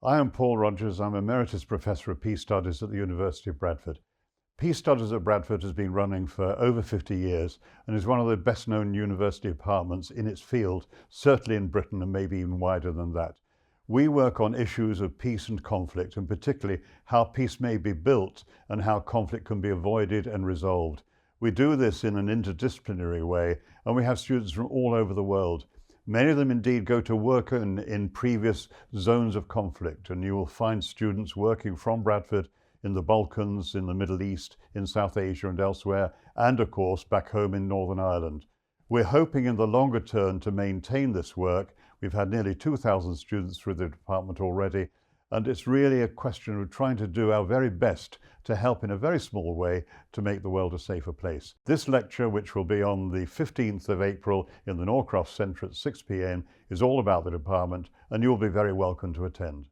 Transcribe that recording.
I am Paul Rogers. I'm Emeritus Professor of Peace Studies at the University of Bradford. Peace Studies at Bradford has been running for over 50 years and is one of the best known university departments in its field, certainly in Britain and maybe even wider than that. We work on issues of peace and conflict, and particularly how peace may be built and how conflict can be avoided and resolved. We do this in an interdisciplinary way, and we have students from all over the world. Many of them indeed go to work in previous zones of conflict, and you will find students working from Bradford in the Balkans, in the Middle East, in South Asia and elsewhere, and of course back home in Northern Ireland. We're hoping in the longer term to maintain this work. We've had nearly 2,000 students through the department already, and it's really a question of trying to do our very best to help in a very small way to make the world a safer place. This lecture, which will be on the 15th of April in the Norcroft Centre at 6 p.m, is all about the department, and you'll be very welcome to attend.